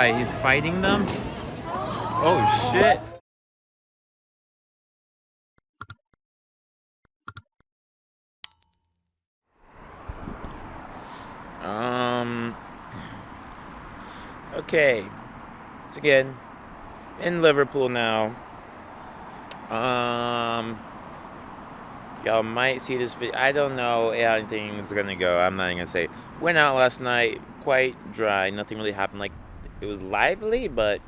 guy. He's fighting them. Oh shit. Okay. It's again in Liverpool now. Y'all might see this video. I don't know how anything's gonna go. I'm not even gonna say. Went out last night, quite dry. Nothing really happened. Like, it was lively, but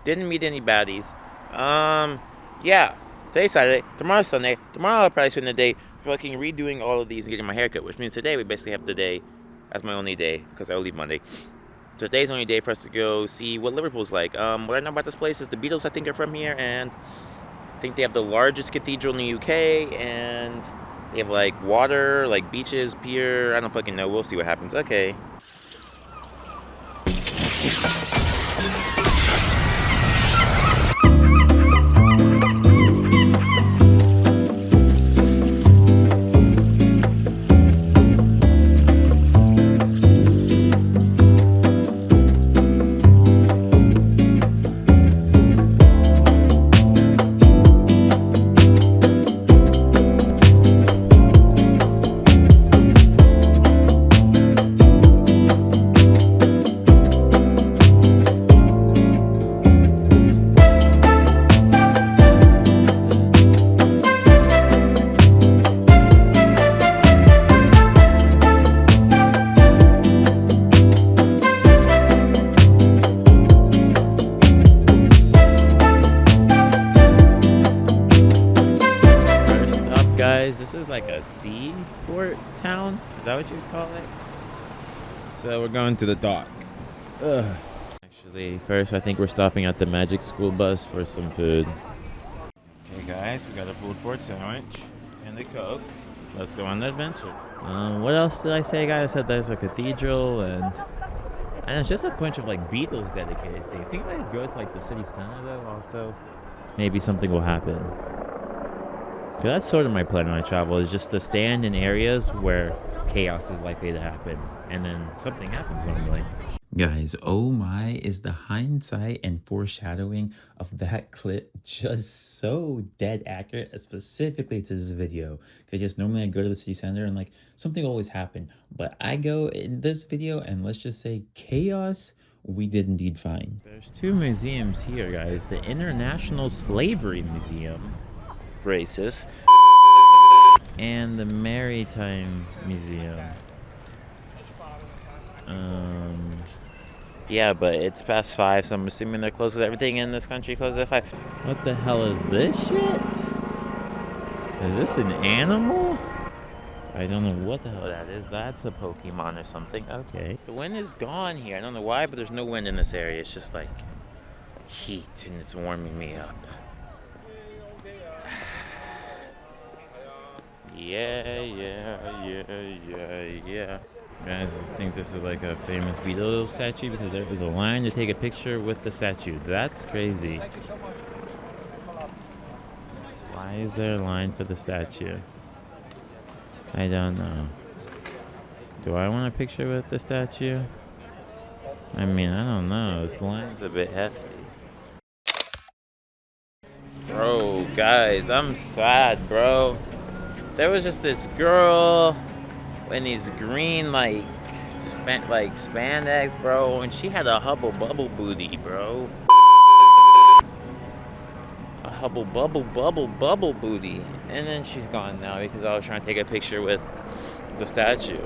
didn't meet any baddies. Yeah. Today's Saturday. Tomorrow's Sunday. Tomorrow I'll probably spend the day fucking redoing all of these and getting my haircut, which means today we basically have the day as my only day because I will leave Monday. So today's the only day for us to go see what Liverpool's like. What I know about this place is the Beatles, I think, are from here, and I think they have the largest cathedral in the UK, and they have like water, like beaches, pier. I don't fucking know. We'll see what happens. Okay. This is like a seaport town. Is that what you call it? So we're going to the dock. Ugh. Actually, first I think we're stopping at the Magic School bus for some food. Okay guys, we got a pulled pork sandwich and a Coke. Let's go on the adventure. What else did I say, guys? I said there's a cathedral and it's just a bunch of like Beatles dedicated things. I think if I go to like the city center though, also maybe something will happen. So that's sort of my plan when I travel, is just to stand in areas where chaos is likely to happen, and then something happens normally. Guys, oh my, is the hindsight and foreshadowing of that clip just so dead accurate, specifically to this video. Because just normally I go to the city center and like something will always happen, but I go in this video and let's just say chaos we did indeed find. There's two museums here, guys. The International Slavery Museum, racist, and the Maritime Museum. Yeah, but it's past 5, so I'm assuming they're closed. Everything in this country closes at 5. What the hell is this shit? Is this an animal? I don't know what the hell that is. That's a Pokemon or something. Okay. The wind is gone here. I don't know why, but there's no wind in this area. It's just like heat, and it's warming me up. Yeah. Guys, I think this is like a famous Beatles statue because there is a line to take a picture with the statue. That's crazy. Why is there a line for the statue? I don't know. Do I want a picture with the statue? I mean, I don't know. This line's a bit hefty. Bro, guys, I'm sad, bro. There was just this girl in these green like spandex, bro, and she had a hubble bubble booty, bro. A hubble bubble booty. And then she's gone now because I was trying to take a picture with the statue.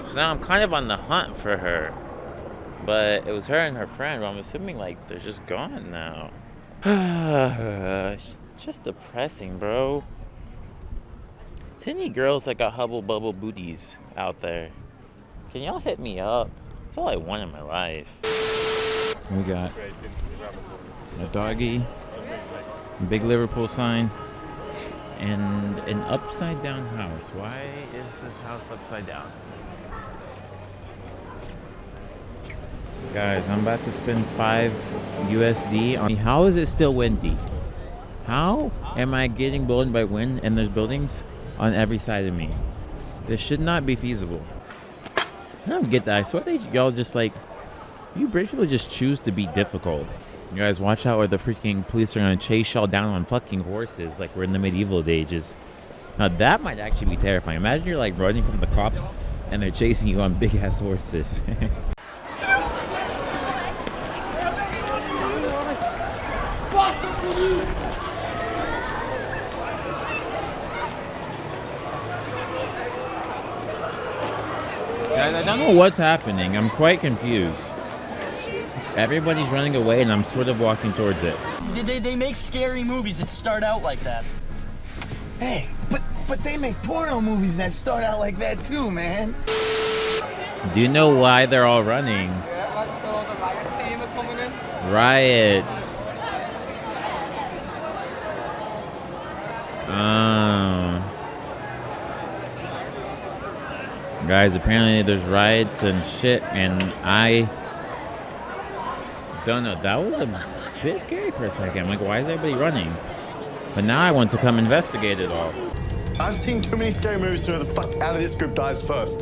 So now I'm kind of on the hunt for her. But it was her and her friend, but I'm assuming like they're just gone now. It's just depressing, bro. Any girls that got hubble bubble booties out there, can y'all hit me up? That's all I want in my life. We got a doggy, a big Liverpool sign, and an upside down house. Why is this house upside down? Guys, I'm about to spend 5 USD on. How is it still windy? How am I getting blown by wind and there's buildings on every side of me? This should not be feasible. I don't get that. I swear y'all just like You basically just choose to be difficult. You guys watch out, or the freaking police are gonna chase y'all down on fucking horses like we're in the medieval ages. Now that might actually be terrifying. Imagine you're like running from the cops and they're chasing you on big ass horses. Guys, I don't know what's happening. I'm quite confused. Everybody's running away and I'm sort of walking towards it. They make scary movies that start out like that. Hey, but they make porno movies that start out like that too, man. Do you know why they're all running? Riot. Guys, apparently there's riots and shit, and I don't know. That was a bit scary for a second. I'm like, why is everybody running? But now I want to come investigate it all. I've seen too many scary movies to know the fuck out of this group dies first.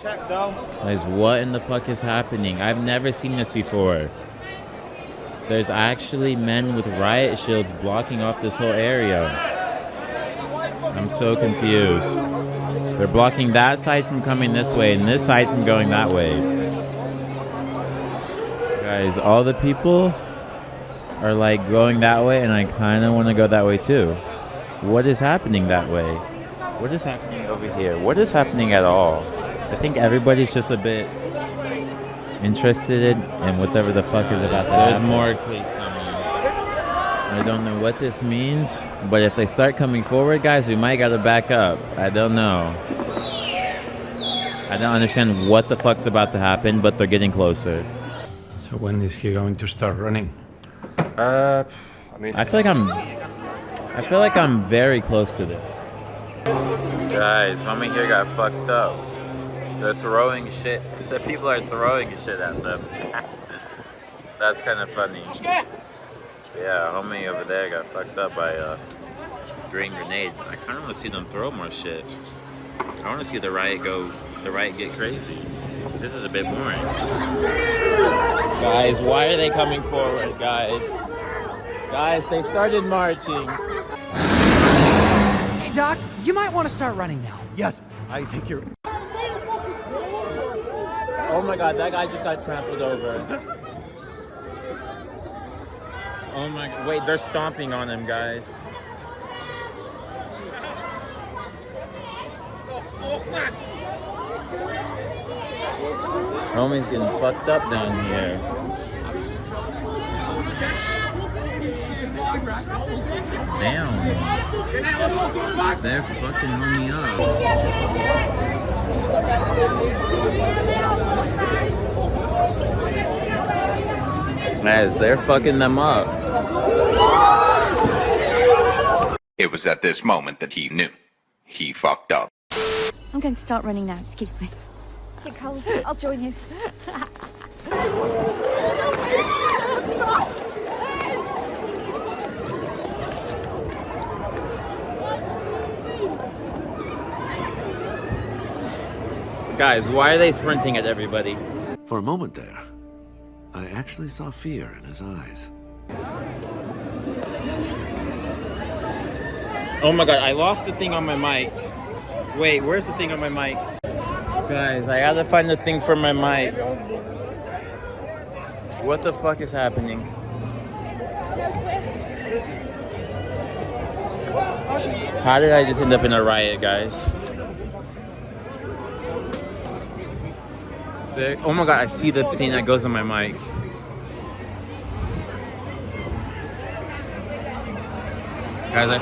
Check though. Guys, what in the fuck is happening? I've never seen this before. There's actually men with riot shields blocking off this whole area. I'm so confused. They're blocking that side from coming this way and this side from going that way. Guys, all the people are like going that way, and I kind of want to go that way too. What is happening that way? What is happening over here? What is happening at all? I think everybody's just a bit interested in whatever the fuck is about to happen. There's more police coming. I don't know what this means, but if they start coming forward, guys, we might gotta back up. I don't know. I don't understand what the fuck's about to happen, but they're getting closer. So when is he going to start running? I feel like I'm very close to this. Guys, homie here got fucked up. They're throwing shit. The people are throwing shit at them. That's kind of funny. Yeah, homie over there got fucked up by a green grenade. I kind of want to see them throw more shit. I want to see the riot get crazy. This is a bit boring. Guys, why are they coming forward, guys? Guys, they started marching. Hey, Doc, you might want to start running now. Yes, I think you're... Oh my god, that guy just got trampled over. Oh my god, wait, they're stomping on him, guys. Homie's getting fucked up down here. Damn. They're fucking homie up. As they're fucking them up. It was at this moment that he knew. He fucked up. I'm going to start running now, excuse me. Hey, Carl, I'll join you. Guys, why are they sprinting at everybody? For a moment there, I actually saw fear in his eyes. Oh my god, I lost the thing on my mic. Wait, where's the thing on my mic? Guys, I gotta find the thing for my mic. What the fuck is happening? How did I just end up in a riot, guys? Oh my god, I see the thing that goes on my mic. Guys,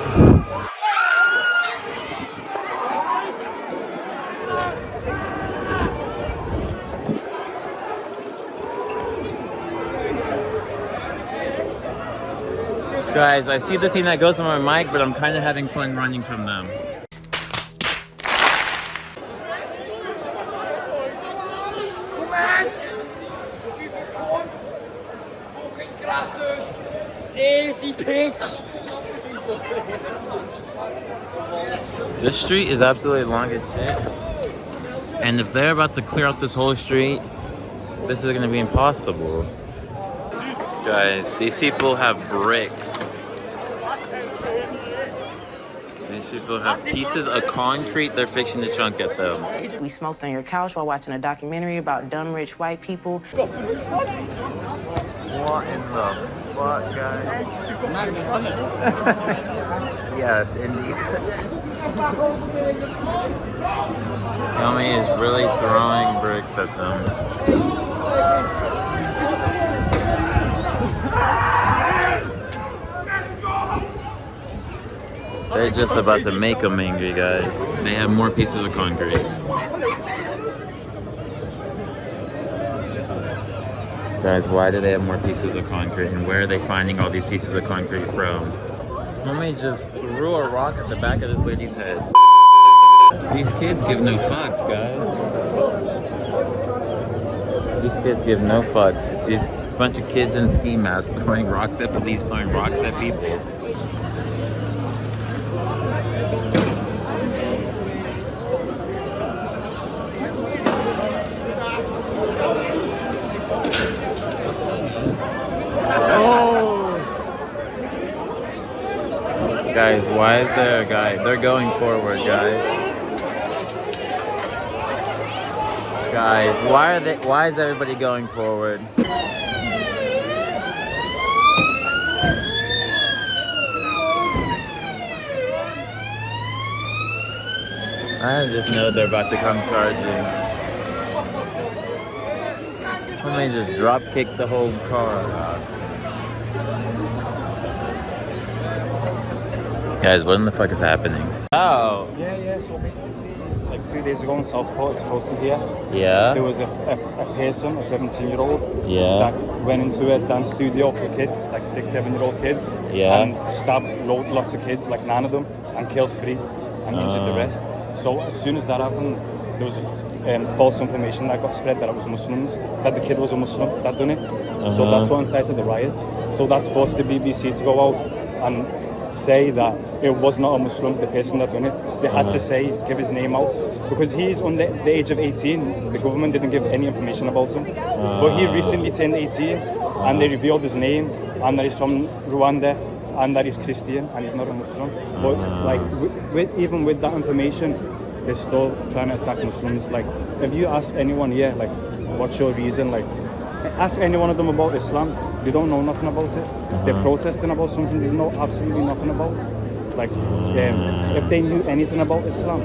Guys, I see the thing that goes on my mic, but I'm kind of having fun running from them. Dirty bitch! This street is absolutely long as shit. And if they're about to clear out this whole street, This is gonna be impossible. Guys, these people have bricks. These people have pieces of concrete they're fixing to chunk at them. We smoked on your couch while watching a documentary about dumb rich white people. What in the fuck, guys? Yes, indeed. Yummy is really throwing bricks at them. They're just about to make them angry, guys. They have more pieces of concrete. Guys, why do they have more pieces of concrete? And where are they finding all these pieces of concrete from? Homie just threw a rock at the back of this lady's head. These kids give no fucks, guys. These kids give no fucks. These bunch of kids in ski masks throwing rocks at police, throwing rocks at people. Guys, why is there a guy? They're going forward, guys. Guys, why is everybody going forward? I just know they're about to come charging. Let me just drop kick the whole car. Guys, what in the fuck is happening? Oh. Yeah, so basically, like 2 days ago in Southport, it's posted here. Yeah. There was a person, a 17-year-old, yeah, that went into a dance studio for kids, like 6, 7-year-old kids. Yeah. And stabbed lots of kids, like 9 of them, and killed 3 and injured the rest. So as soon as that happened, there was false information that got spread that it was Muslims, that the kid was a Muslim that done it. So that's what incited the riot. So that's forced the BBC to go out and say that it was not a Muslim, the person that done it. They had to say, give his name out, because he's under the age of 18. The government didn't give any information about him. But he recently turned 18, and they revealed his name, and that he's from Rwanda, and that he's Christian, and he's not a Muslim. But like, even with that information, they're still trying to attack Muslims. Like, if you ask anyone here, like, what's your reason? Like, ask any one of them about Islam, they don't know nothing about it. They're protesting about something they know absolutely nothing about. Like, if they knew anything about Islam,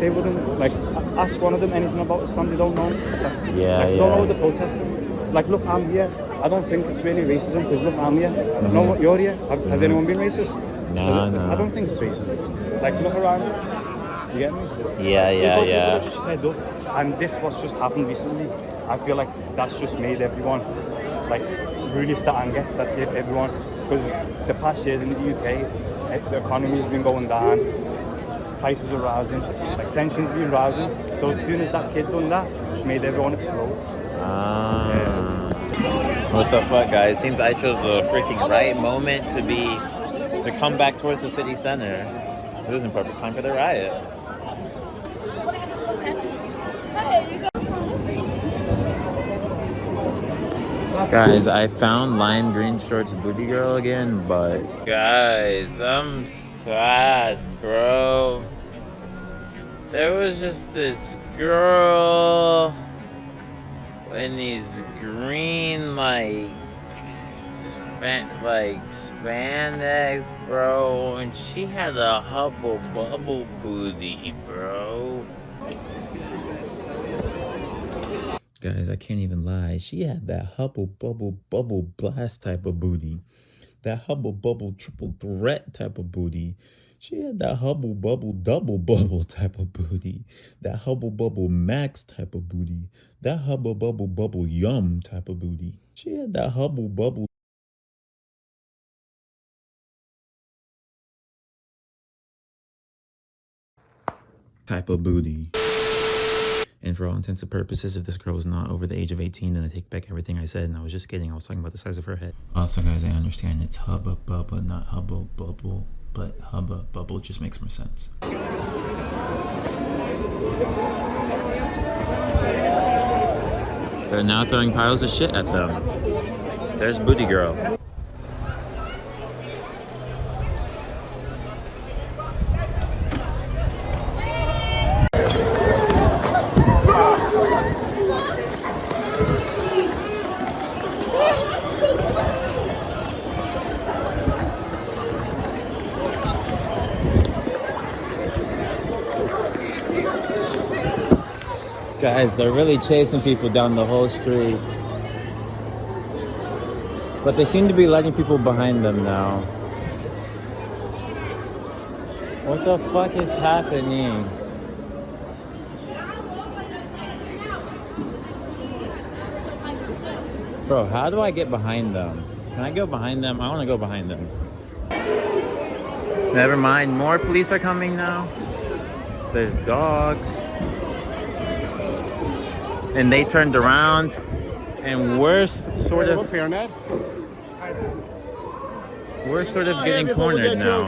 they wouldn't, like, ask one of them anything about Islam, they don't know. Like, they don't know what they're protesting. Like, look, I'm here. I don't think it's really racism, because look, I'm here. No, you're here. Has anyone been racist? No. I don't think it's racism. Like, look around. You get me? Yeah. People are just fed up. And this was just happened recently. I feel like that's just made everyone, like, release the anger. That's hit everyone. Because the past years in the UK, the economy's been going down, prices are rising, like, tension's been rising. So as soon as that kid done that, it just made everyone explode. What the fuck, guys? Seems I chose the freaking right moment to come back towards the city center. It was the perfect time for the riot. Guys, I found lime green shorts booty girl again, but guys, I'm sad, bro. There was just this girl in these green spandex, bro, and she had a hubble bubble booty, bro. Guys, I can't even lie. She had that hubble bubble bubble blast type of booty. That hubble bubble triple threat type of booty. She had that hubble bubble double bubble type of booty. That hubble bubble max type of booty. That hubble bubble bubble yum type of booty. She had that hubble bubble type of booty. And for all intents and purposes, if this girl was not over the age of 18, then I take back everything I said, and I was just kidding. I was talking about the size of her head. Also, guys, I understand it's hubba bubba, not hubba bubble, but hubba bubble just makes more sense. They're now throwing piles of shit at them. There's Booty Girl. Guys, they're really chasing people down the whole street. But they seem to be letting people behind them now. What the fuck is happening? Bro, how do I get behind them? Can I go behind them? I want to go behind them. Never mind, more police are coming now. There's dogs. And they turned around, and we're sort of getting cornered now.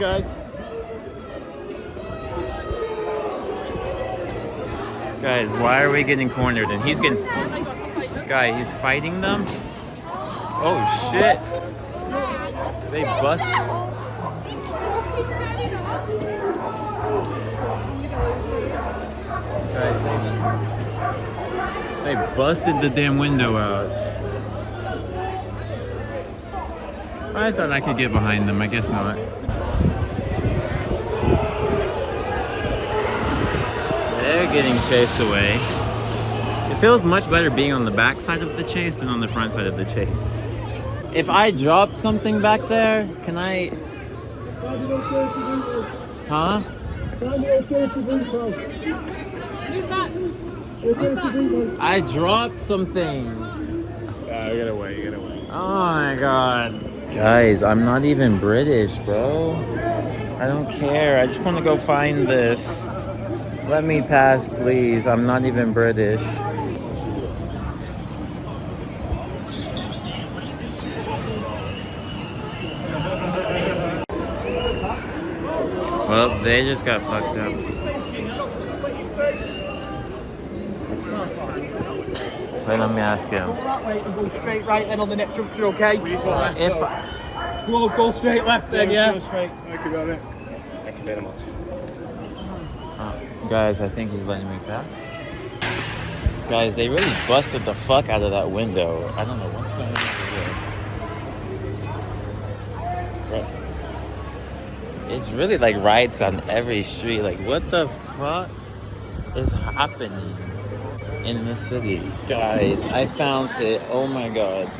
Guys, why are we getting cornered? And he's getting, guy, he's fighting them. Oh shit! They bust. Guys, they busted the damn window out. I thought I could get behind them. I guess not. They're getting chased away. It feels much better being on the back side of the chase than on the front side of the chase. If I drop something back there, can I... Huh? I dropped something. You gotta wait, you gotta wait. Oh my god. Guys, I'm not even British, bro. I don't care. I just want to go find this. Let me pass, please. I'm not even British. Well, they just got fucked up. Wait, let me ask him. Go straight right then on the next junction, okay? If go straight left then, yeah? Go straight. Thank you, brother. Thank you very much. Guys, I think he's letting me pass. Guys, they really busted the fuck out of that window. I don't know what's going on over here. It's really like riots on every street. Like, what the fuck is happening in the city? Guys, I found it. Oh my god.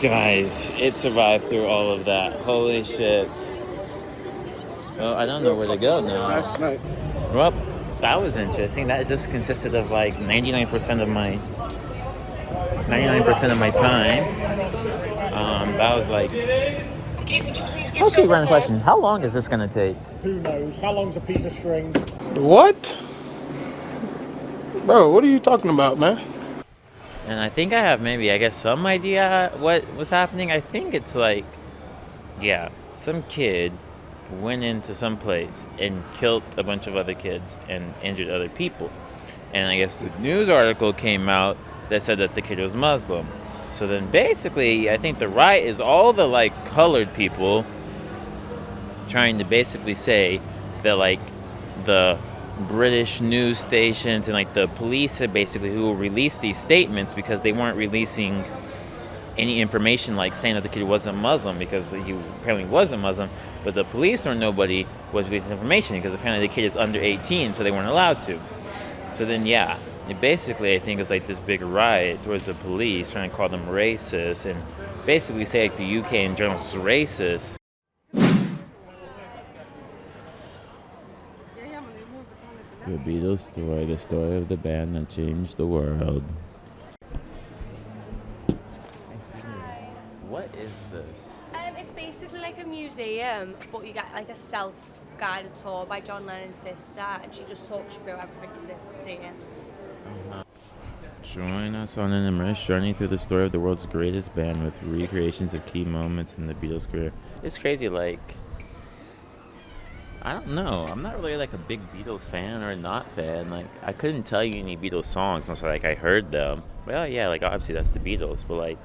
Guys, it survived through all of that. Holy shit. Well, I don't know where to go now. Well, that was interesting. That just consisted of like 99% of my time. That was like... Actually, random question. How long is this gonna take? Who knows? How long's a piece of string? What? Bro, what are you talking about, man? And I think I have maybe, I guess, some idea what was happening. I think it's like, yeah, some kid went into some place and killed a bunch of other kids and injured other people. And I guess the news article came out that said that the kid was Muslim. So then basically, I think the riot is all the like colored people trying to basically say that like the British news stations and like the police are basically who released these statements because they weren't releasing any information like saying that the kid wasn't Muslim because he apparently wasn't Muslim, but the police or nobody was releasing information because apparently the kid is under 18, so they weren't allowed to. So then yeah, it basically I think it's like this big riot towards the police trying to call them racist and basically say like the UK in general is racist. The Beatles story, the story of the band that changed the world. What is this? It's basically like a museum, but you get like a self-guided tour by John Lennon's sister, and she just talks you through everything your sister's seeing. Join us on an immersive journey through the story of the world's greatest band with recreations of key moments in the Beatles' career. It's crazy, like, I don't know. I'm not really like a big Beatles fan or not fan. Like, I couldn't tell you any Beatles songs unless like I heard them. Well, yeah, like obviously that's the Beatles, but like,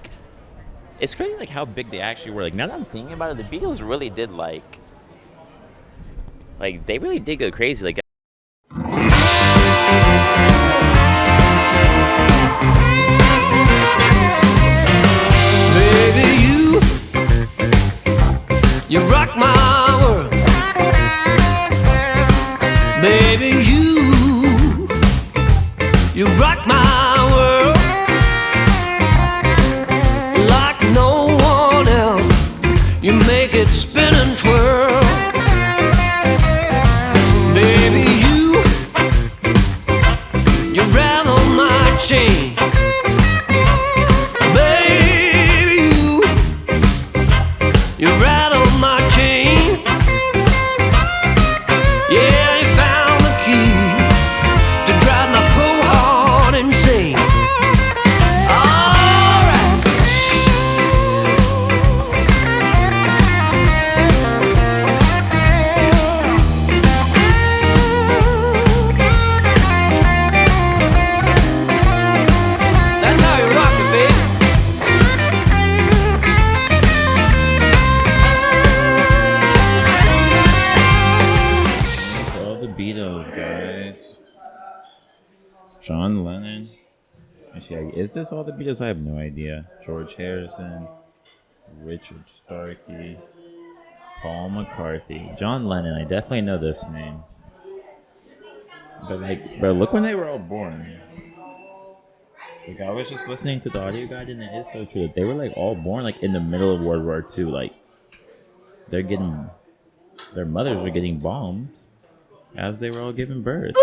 it's crazy like how big they actually were. Like now that I'm thinking about it, the Beatles really did like they really did go crazy. Like. Baby, you rock my world. Baby, you rock my world like no one else. You make it spin and twirl. Baby, you rattle my chain. Baby, you rattle my chain. Yeah, you found the key to drive my poor heart insane. Alright. That's how you rock it, baby. All the Beatles, guys. John Lennon. Actually, is this all the Beatles? I have no idea. George Harrison, Richard Starkey, Paul McCartney, John Lennon. I definitely know this name. But like, bro, look when they were all born. Like, I was just listening to the audio guide, and it is so true that they were like all born like in the middle of World War II. Like, their mothers were getting bombed as they were all giving birth.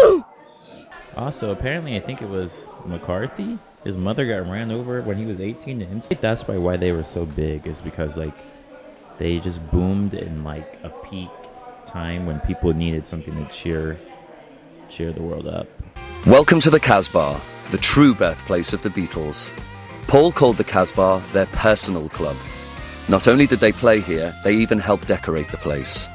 Also, apparently, I think it was McCarthy. His mother got ran over when he was 18. And that's probably why they were so big, is because like they just boomed in like a peak time when people needed something to cheer the world up. Welcome to the Casbah, the true birthplace of the Beatles. Paul called the Casbah their personal club. Not only did they play here, they even helped decorate the place.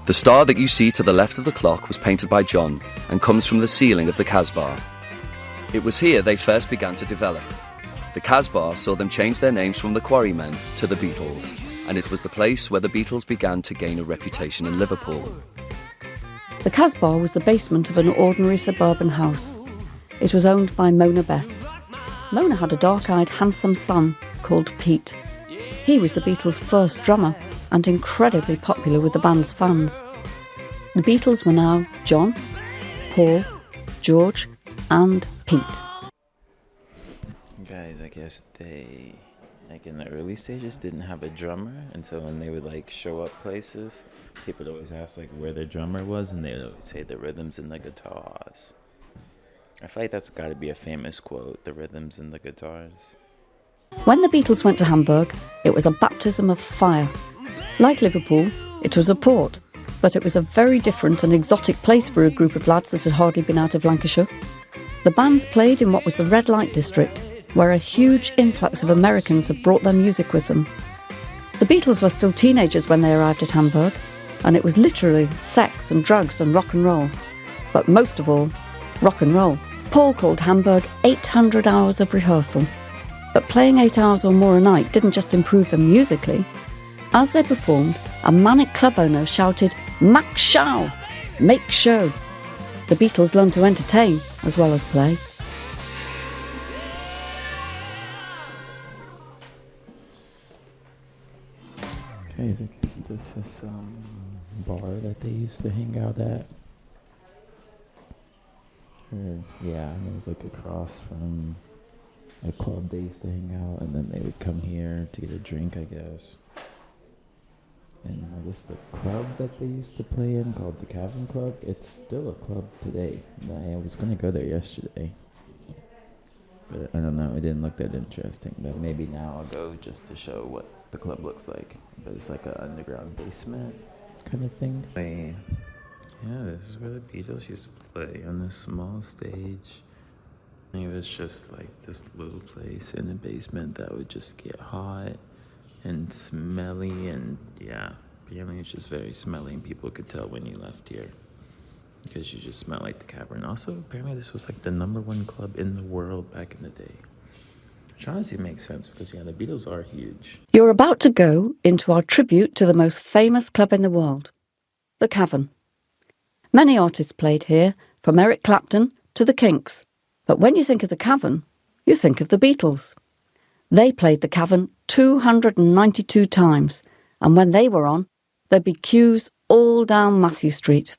The star that you see to the left of the clock was painted by John and comes from the ceiling of the Casbah. It was here they first began to develop. The Casbah saw them change their names from the Quarrymen to the Beatles, and it was the place where the Beatles began to gain a reputation in Liverpool. The Casbah was the basement of an ordinary suburban house. It was owned by Mona Best. Mona had a dark-eyed, handsome son called Pete. He was the Beatles' first drummer and incredibly popular with the band's fans. The Beatles were now John, Paul, George, and Pete. Guys, I guess they, like in the early stages, didn't have a drummer, and so when they would like show up places, people would always ask like where their drummer was, and they would always say the rhythms and the guitars. I feel like that's got to be a famous quote, the rhythms and the guitars. When the Beatles went to Hamburg, it was a baptism of fire. Like Liverpool, it was a port, but it was a very different and exotic place for a group of lads that had hardly been out of Lancashire. The bands played in what was the red light district, where a huge influx of Americans had brought their music with them. The Beatles were still teenagers when they arrived at Hamburg, and it was literally sex and drugs and rock and roll. But most of all, rock and roll. Paul called Hamburg 800 hours of rehearsal. But playing 8 hours or more a night didn't just improve them musically. As they performed, a manic club owner shouted, "Mach Schau! Make show!" The Beatles learned to entertain as well as play. Guys, I guess this is some bar that they used to hang out at. Yeah, and it was like across from a club they used to hang out, and then they would come here to get a drink, I guess. And I guess the club that they used to play in, called the Cavern Club, it's still a club today. I was going to go there yesterday, but I don't know, it didn't look that interesting. But maybe now I'll go just to show what the club looks like. But it's like an underground basement kind of thing. Yeah, this is where the Beatles used to play, on this small stage. It was just like this little place in the basement that would just get hot and smelly, and yeah, Apparently it's just very smelly and people could tell when you left here because you just smell like the cavern. Also, apparently this was like the #1 club in the world back in the day. Which honestly makes sense because, yeah, the Beatles are huge. You're about to go into our tribute to the most famous club in the world, the Cavern. Many artists played here, from Eric Clapton to the Kinks. But when you think of the Cavern, you think of the Beatles. They played the Cavern 292 times, and when they were on, there'd be queues all down Matthew Street.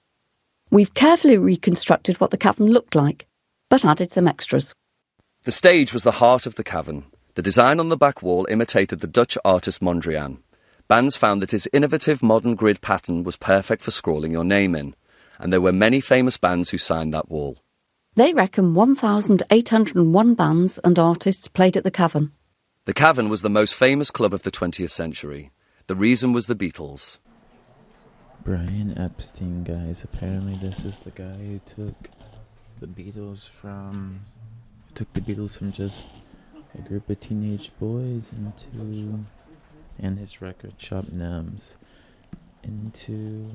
We've carefully reconstructed what the Cavern looked like, but added some extras. The stage was the heart of the Cavern. The design on the back wall imitated the Dutch artist Mondrian. Bands found that his innovative modern grid pattern was perfect for scrawling your name in, and there were many famous bands who signed that wall. They reckon 1,801 bands and artists played at the Cavern. The Cavern was the most famous club of the 20th century. The reason was the Beatles. Brian Epstein, guys. Apparently this is the guy who took the Beatles from just a group of teenage boys and his record shop Nems into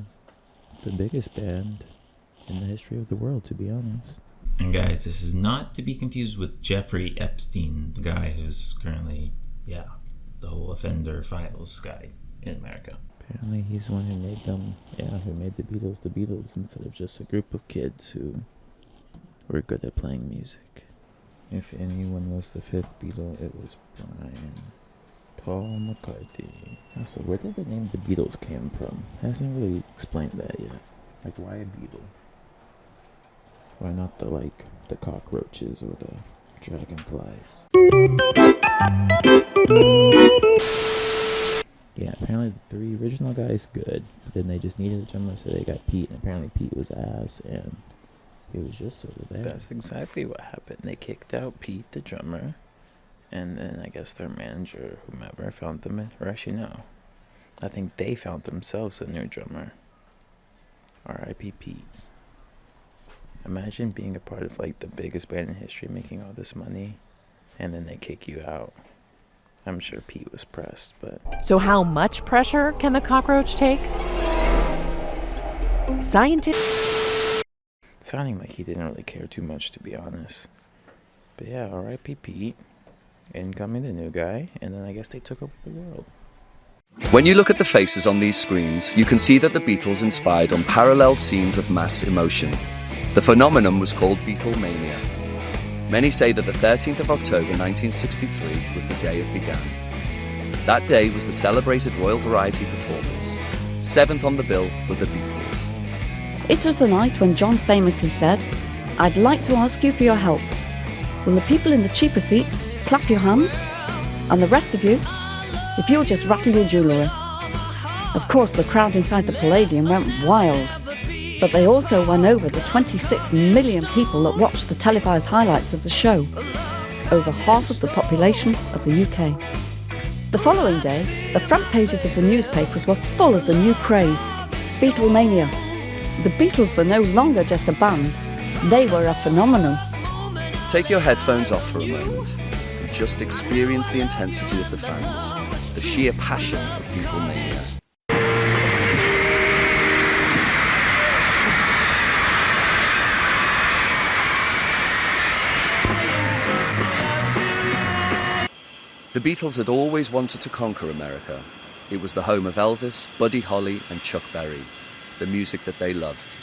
the biggest band in the history of the world, to be honest. And guys, this is not to be confused with Jeffrey Epstein, the guy who's currently, the whole offender files guy in America. Apparently he's the one who made the Beatles instead of just a group of kids who were good at playing music. If anyone was the fifth Beatle, it was Paul McCartney. Also, where did the name the Beatles came from? Hasn't really explained that yet. Like, why a beetle? Why not the cockroaches or the dragonflies? Yeah, apparently the 3 original guys good, but then they just needed a drummer, so they got Pete, and apparently Pete was ass, and he was just sort of there. That's exactly what happened. They kicked out Pete, the drummer, and then I guess their manager, whomever, found them, or actually no, I think they found themselves a new drummer. R.I.P. Pete. Imagine being a part of the biggest band in history, making all this money, and then they kick you out. I'm sure Pete was pressed, but... So how much pressure can the cockroach take? Scientists... Sounding like he didn't really care too much, to be honest. But yeah, R.I.P. Pete. Incoming the new guy, and then I guess they took over the world. When you look at the faces on these screens, you can see that the Beatles inspired unparalleled scenes of mass emotion. The phenomenon was called Beatlemania. Many say that the 13th of October 1963 was the day it began. That day was the celebrated Royal Variety performance. 7th on the bill were the Beatles. It was the night when John famously said, "I'd like to ask you for your help. Will the people in the cheaper seats clap your hands? And the rest of you, if you'll just rattle your jewellery." Of course, the crowd inside the Palladium went wild. But they also won over the 26 million people that watched the televised highlights of the show, over half of the population of the UK. The following day, the front pages of the newspapers were full of the new craze, Beatlemania. The Beatles were no longer just a band, they were a phenomenon. Take your headphones off for a moment and just experience the intensity of the fans, the sheer passion of Beatlemania. The Beatles had always wanted to conquer America. It was the home of Elvis, Buddy Holly and Chuck Berry, the music that they loved.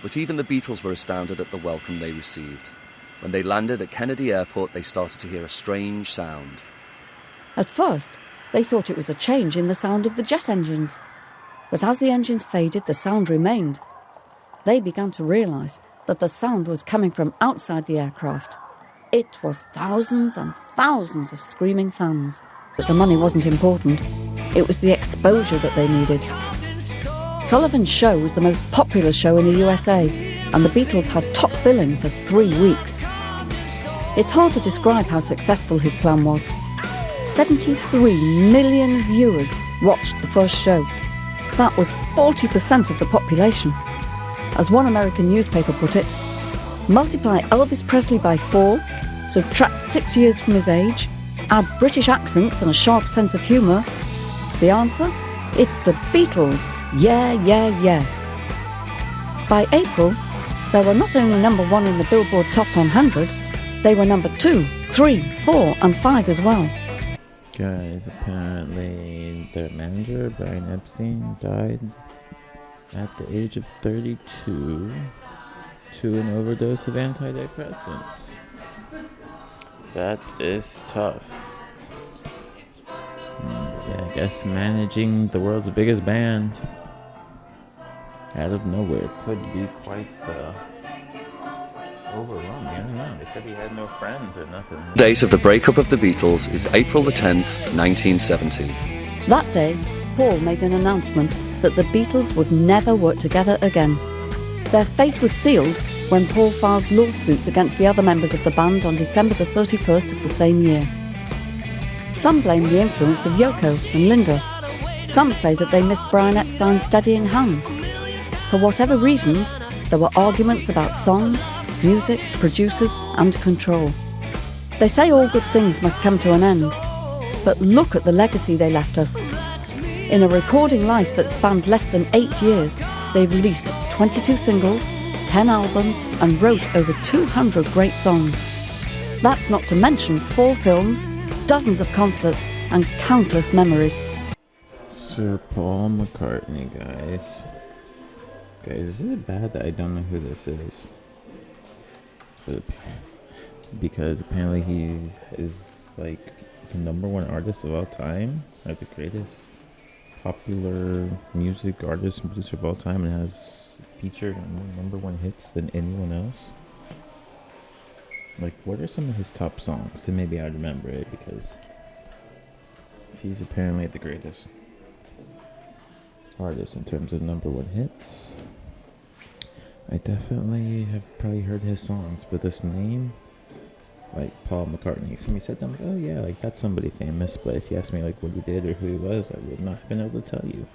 But even the Beatles were astounded at the welcome they received. When they landed at Kennedy Airport, they started to hear a strange sound. At first, they thought it was a change in the sound of the jet engines. But as the engines faded, the sound remained. They began to realise that the sound was coming from outside the aircraft. It was thousands and thousands of screaming fans. But the money wasn't important. It was the exposure that they needed. Sullivan's show was the most popular show in the USA, and the Beatles had top billing for 3 weeks. It's hard to describe how successful his plan was. 73 million viewers watched the first show. That was 40% of the population. As one American newspaper put it, multiply Elvis Presley by 4, subtract 6 years from his age, add British accents and a sharp sense of humour. The answer? It's the Beatles. Yeah, yeah, yeah. By April, they were not only number 1 in the Billboard Top 100, they were number 2, 3, 4 and 5 as well. Guys, apparently their manager, Brian Epstein, died at the age of 32 to an overdose of antidepressants. That is tough. Yeah, I guess managing the world's biggest band out of nowhere could be quite overwhelming. I don't know. They said he had no friends or nothing. The date of the breakup of the Beatles is April the 10th, 1970. That day, Paul made an announcement that the Beatles would never work together again. Their fate was sealed when Paul filed lawsuits against the other members of the band on December the 31st of the same year. Some blame the influence of Yoko and Linda. Some say that they missed Brian Epstein's steadying hand. For whatever reasons, there were arguments about songs, music, producers and control. They say all good things must come to an end, but look at the legacy they left us. In a recording life that spanned less than 8 years, they released 22 singles, 10 albums and wrote over 200 great songs. That's not to mention 4 films, dozens of concerts and countless memories. Sir Paul McCartney, guys. Guys, is it bad that I don't know who this is? Because apparently he is like the #1 artist of all time, like the greatest popular music artist and producer of all time, and has featured more #1 hits than anyone else. Like, what are some of his top songs? And maybe I'd remember it, because he's apparently the greatest artist in terms of #1 hits. I definitely have probably heard his songs, but this name, like Paul McCartney, somebody said that, I'm like, oh yeah, like that's somebody famous, but if you asked me like what he did or who he was, I would not have been able to tell you.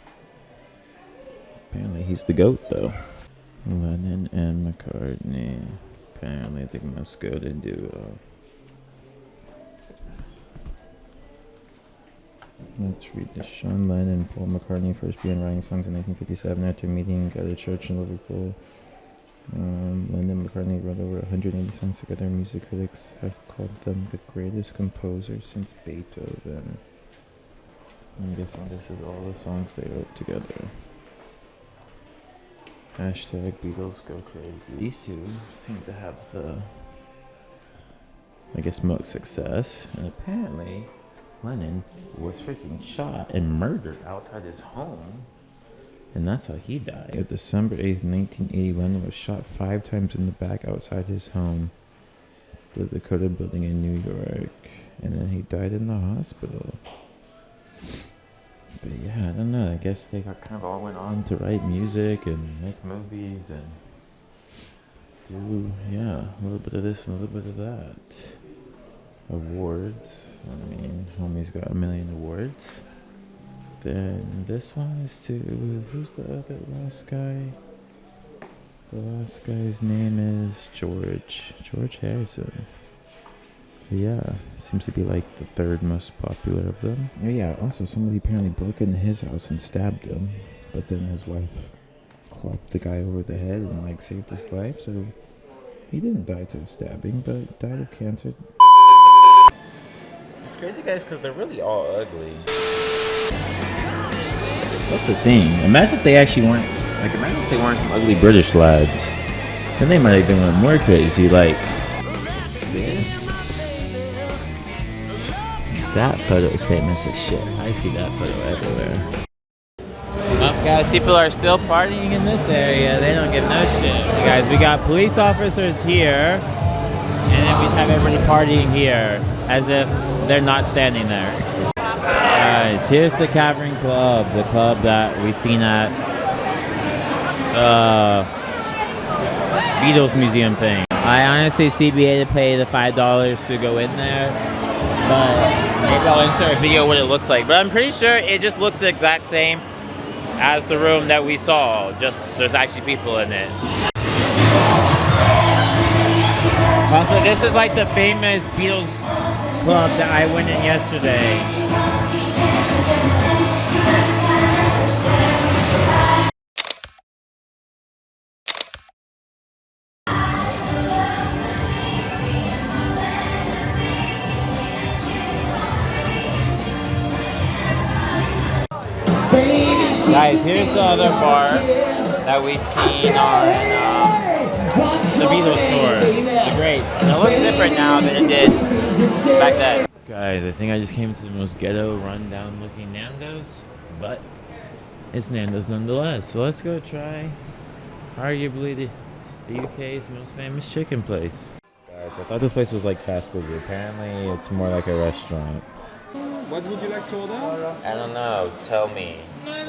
Apparently he's the GOAT though. Lennon and McCartney, apparently they must go to duo. Let's read this. Sean Lennon and Paul McCartney first began writing songs in 1957 after meeting at a church in Liverpool. Lennon and McCartney wrote over 180 songs together. Music critics have called them the greatest composers since Beethoven. I'm guessing this is all the songs they wrote together. Hashtag Beatles go crazy. These two seem to have the, I guess, most success. And apparently Lennon was freaking shot and murdered outside his home, and that's how he died. On December 8th, 1980, Lennon was shot 5 times in the back outside his home, the Dakota building in New York, and then he died in the hospital. But yeah, I don't know, I guess they got kind of all went on to write music and make movies and do, yeah, a little bit of this and a little bit of that. Awards, I mean, homie's got 1 million awards. Then this one is to, who's the other last guy? The last guy's name is George Harrison. Yeah, seems to be like the 3rd most popular of them. Oh yeah, also somebody apparently broke into his house and stabbed him, but then his wife clocked the guy over the head and like saved his life, so he didn't die to the stabbing, but died of cancer. It's crazy, guys, because they're really all ugly. That's the thing. Imagine if they actually weren't, like, imagine if they weren't some ugly British lads. Then they might have been one more crazy, like this. That photo is famous as shit. I see that photo everywhere. Well, guys, people are still partying in this area. They don't give no shit. Hey guys, we got police officers here, and then we just have everybody partying here, as if they're not standing there. Guys, here's the Cavern Club, the club that we seen at Beatles Museum thing. I honestly CBA to pay the $5 to go in there, but maybe I'll insert a video what it looks like. But I'm pretty sure it just looks the exact same as the room that we saw, just there's actually people in it. Also, this is like the famous Beatles club that I went in yesterday. Guys, here's the other bar that we seen on the Beatles tour, the Grapes. And it looks different now than it did back then. Guys, I think I just came to the most ghetto, run-down looking Nando's, but it's Nando's nonetheless. So let's go try arguably the UK's most famous chicken place. Guys, I thought this place was like fast food, but apparently it's more like a restaurant. What would you like to order? I don't know. Tell me.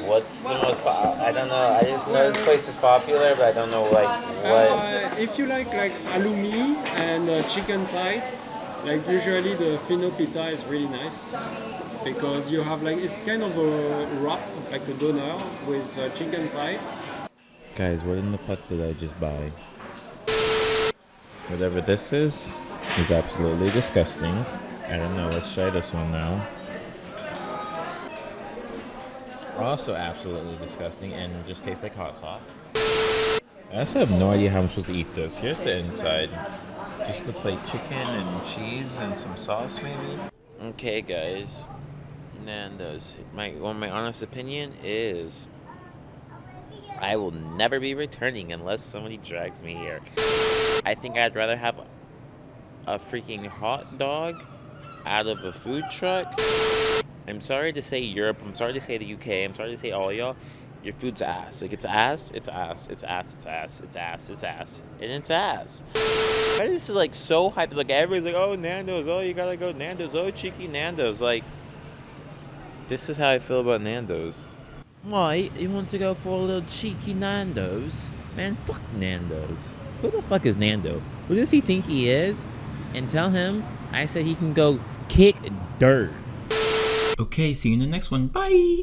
What's the most I don't know. I just know this place is popular, but I don't know like what. If you like halloumi and chicken thighs, like usually the fino pita is really nice because you have like it's kind of a wrap, like a doner with chicken thighs. Guys, what in the fuck did I just buy? Whatever this is absolutely disgusting. I don't know. Let's try this one now. Also absolutely disgusting and just tastes like hot sauce. I also have no idea how I'm supposed to eat this. Here's the inside. Just looks like chicken and cheese and some sauce maybe. Okay guys, Nando's. My honest opinion is I will never be returning unless somebody drags me here. I think I'd rather have a freaking hot dog out of a food truck. I'm sorry to say Europe, I'm sorry to say the UK, I'm sorry to say all y'all, your food's ass. Like, it's ass, it's ass, it's ass, it's ass, it's ass, it's ass, and it's ass. This is like so hyped, like everybody's like, oh, Nando's, oh, you gotta go Nando's, oh, cheeky Nando's. Like, this is how I feel about Nando's. Why, you want to go for a little cheeky Nando's? Man, fuck Nando's. Who the fuck is Nando? Who does he think he is? And tell him I said he can go kick dirt. Okay, see you in the next one. Bye!